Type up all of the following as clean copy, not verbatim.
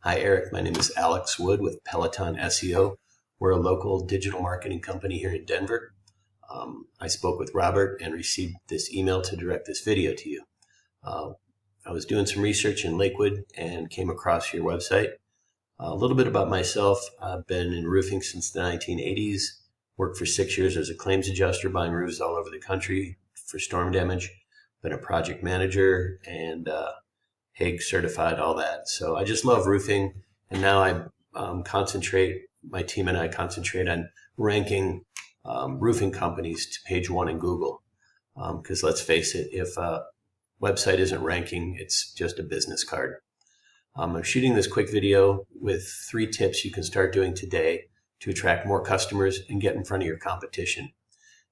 Hi, Eric. My name is Alex Wood with Peloton SEO. We're a local digital marketing company here in Denver. I spoke with Robert and received this email to direct this video to you. I was doing some research in Lakewood and came across your website. A little bit about myself. I've been in roofing since the 1980s. Worked for 6 years as a claims adjuster buying roofs all over the country for storm damage. Been a project manager and Hague certified, all that. So I just love roofing, and now my team and I concentrate on ranking roofing companies to page one in Google. Because let's face it, if a website isn't ranking, it's just a business card. I'm shooting this quick video with 3 tips you can start doing today to attract more customers and get in front of your competition.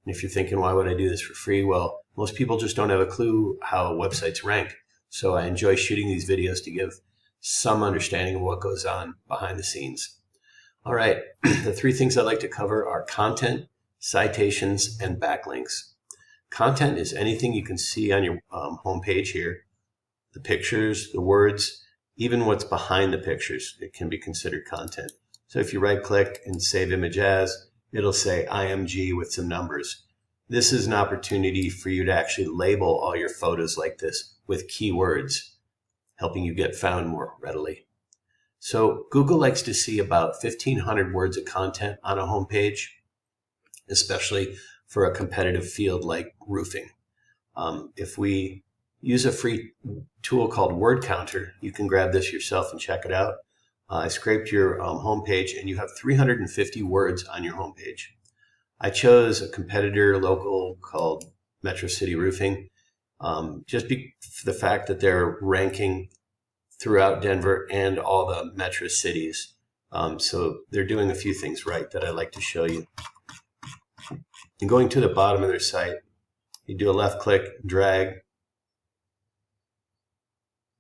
And if you're thinking, why would I do this for free? Well, most people just don't have a clue how websites rank. So I enjoy shooting these videos to give some understanding of what goes on behind the scenes. All right, the 3 things I'd like to cover are content, citations, and backlinks. Content is anything you can see on your homepage here. The pictures, the words, even what's behind the pictures, it can be considered content. So if you right click and save image as, it'll say IMG with some numbers. This is an opportunity for you to actually label all your photos like this with keywords, helping you get found more readily. So Google likes to see about 1,500 words of content on a homepage, especially for a competitive field like roofing. If we use a free tool called Word Counter, you can grab this yourself and check it out. I scraped your homepage and you have 350 words on your homepage. I chose a competitor local called Metro City Roofing, just for the fact that they're ranking throughout Denver and all the metro cities. So they're doing a few things right that I'd like to show you. And going to the bottom of their site, you do a left click, drag,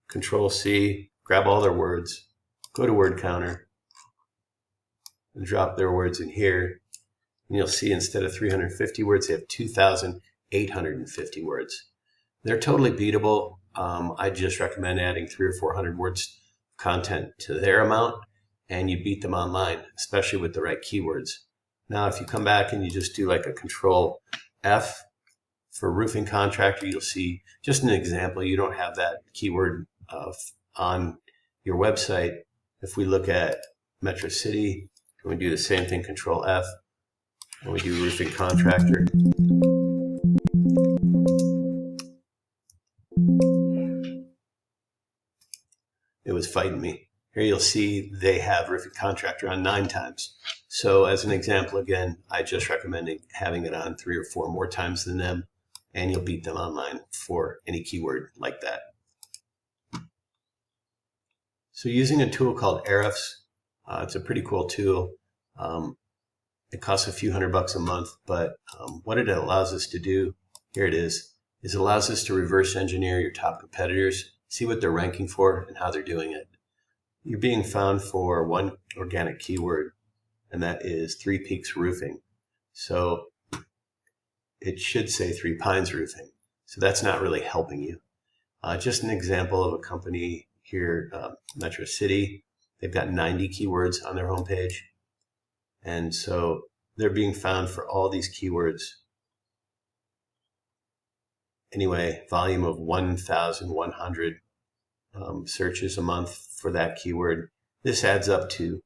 Control C, grab all their words, go to Word Counter, and drop their words in here. And you'll see instead of 350 words, they have 2,850 words. They're totally beatable. I just recommend adding 300 or 400 words content to their amount, and you beat them online, especially with the right keywords. Now, if you come back and you just do like a Control F for roofing contractor, you'll see just an example. You don't have that keyword on your website. If we look at Metro City, and we do the same thing, Control F, and we do roofing contractor. It was fighting me. Here you'll see they have roofing contractor on 9 times. So as an example, again, I just recommend having it on 3 or 4 more times than them, and you'll beat them online for any keyword like that. So using a tool called Ahrefs, it's a pretty cool tool. It costs a few $100 a month, but what it allows us to do, here it is it allows us to reverse engineer your top competitors, see what they're ranking for and how they're doing it. You're being found for one organic keyword, and that is Three Peaks Roofing. So it should say Three Pines Roofing. So that's not really helping you. Just an example of a company here, Metro City. They've got 90 keywords on their homepage. And so they're being found for all these keywords. Anyway, volume of 1,100 searches a month for that keyword. This adds up to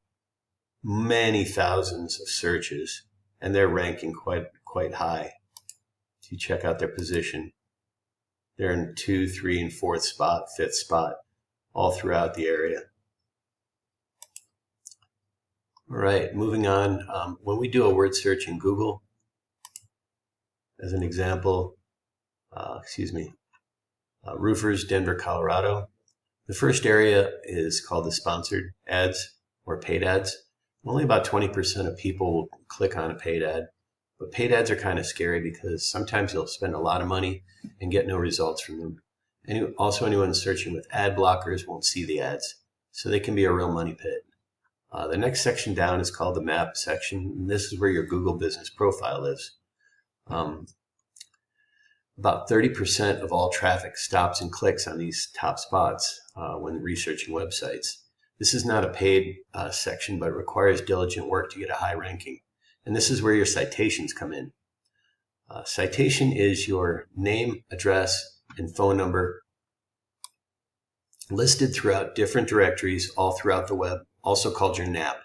many thousands of searches, and they're ranking quite high. If you check out their position, they're in 2, 3, and 4th spot, 5th spot, all throughout the area. All right, moving on. When we do a word search in Google, as an example, roofers, Denver, Colorado. The first area is called the sponsored ads or paid ads. Only about 20% of people will click on a paid ad, but paid ads are kind of scary because sometimes you'll spend a lot of money and get no results from them. And also anyone searching with ad blockers won't see the ads, so they can be a real money pit. The next section down is called the map section, and this is where your Google business profile lives. About 30% of all traffic stops and clicks on these top spots when researching websites. This is not a paid section, but it requires diligent work to get a high ranking. And this is where your citations come in. Citation is your name, address, and phone number listed throughout different directories all throughout the web, also called your NAP.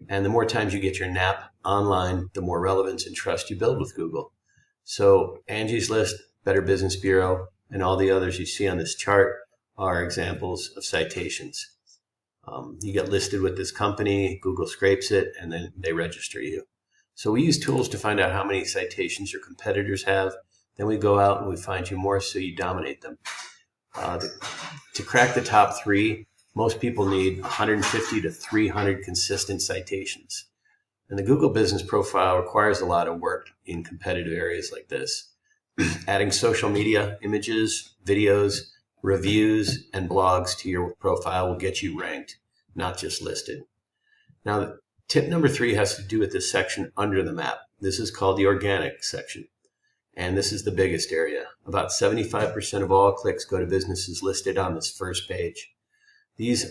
And the more times you get your NAP online, the more relevance and trust you build with Google. So Angie's List, Better Business Bureau, and all the others you see on this chart are examples of citations. You get listed with this company, Google scrapes it, and then they register you. So we use tools to find out how many citations your competitors have. Then we go out and we find you more so you dominate them. To crack the top 3, most people need 150 to 300 consistent citations. And the Google Business Profile requires a lot of work in competitive areas like this. Adding social media, images, videos, reviews, and blogs to your profile will get you ranked, not just listed. Now, tip number 3 has to do with this section under the map. This is called the organic section. And this is the biggest area. About 75% of all clicks go to businesses listed on this first page. These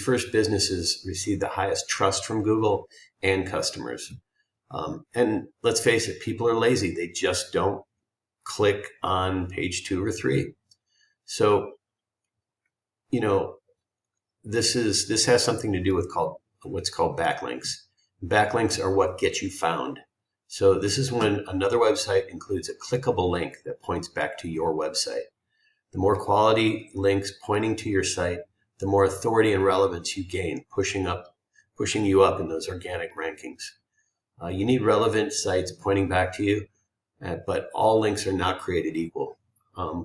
first businesses receive the highest trust from Google and customers. And let's face it, people are lazy. They just don't click on page 2 or 3. So, this has something to do with what's called backlinks. Backlinks are what get you found. So this is when another website includes a clickable link that points back to your website. The more quality links pointing to your site, the more authority and relevance you gain, pushing you up in those organic rankings. You need relevant sites pointing back to you, but all links are not created equal.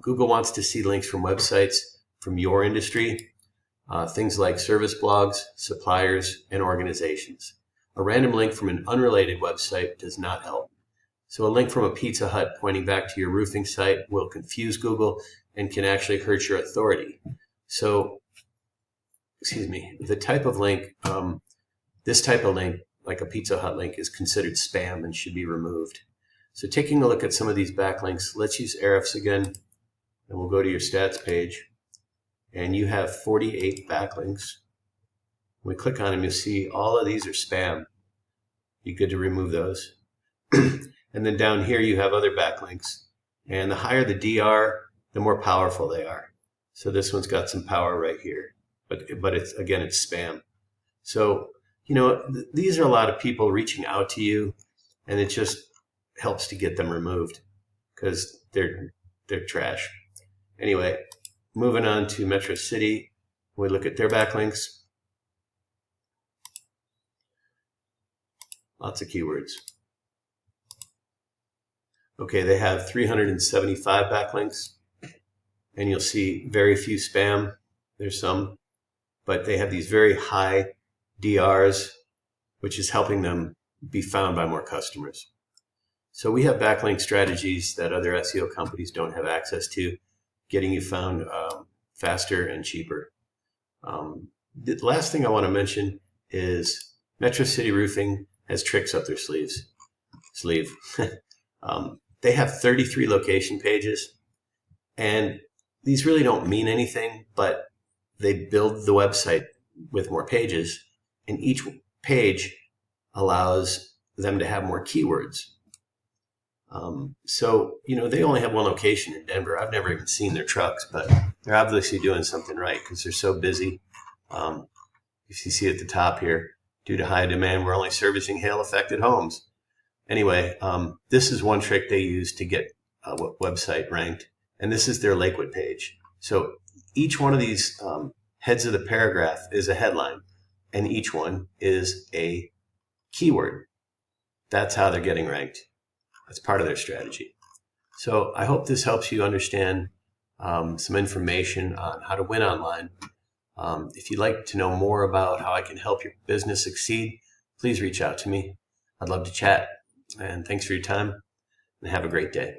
Google wants to see links from websites from your industry, things like service blogs, suppliers, and organizations. A random link from an unrelated website does not help. So a link from a Pizza Hut pointing back to your roofing site will confuse Google and can actually hurt your authority. So, the type of link, this type of link, like a Pizza Hut link, is considered spam and should be removed. So taking a look at some of these backlinks, let's use Ahrefs again, and we'll go to your stats page. And you have 48 backlinks. When we click on them, you'll see all of these are spam. Be good to remove those. And then down here, you have other backlinks. And the higher the DR, the more powerful they are. So this one's got some power right here. But it's spam. So, these are a lot of people reaching out to you, and it just helps to get them removed because they're trash. Anyway, moving on to Metro City, we look at their backlinks. Lots of keywords. Okay, they have 375 backlinks, and you'll see very few spam. There's some, but they have these very high DRs, which is helping them be found by more customers. So we have backlink strategies that other SEO companies don't have access to, getting you found faster and cheaper. The last thing I want to mention is Metro City Roofing has tricks up their sleeve. They have 33 location pages, and these really don't mean anything, but they build the website with more pages, and each page allows them to have more keywords. So, they only have one location in Denver. I've never even seen their trucks, but they're obviously doing something right because they're so busy. If you see at the top here, due to high demand, we're only servicing hail-affected homes. Anyway, this is one trick they use to get a website ranked, and this is their Lakewood page. So each one of these heads of the paragraph is a headline, and each one is a keyword. That's how they're getting ranked. That's part of their strategy. So I hope this helps you understand some information on how to win online. If you'd like to know more about how I can help your business succeed, please reach out to me. I'd love to chat. And thanks for your time, and have a great day.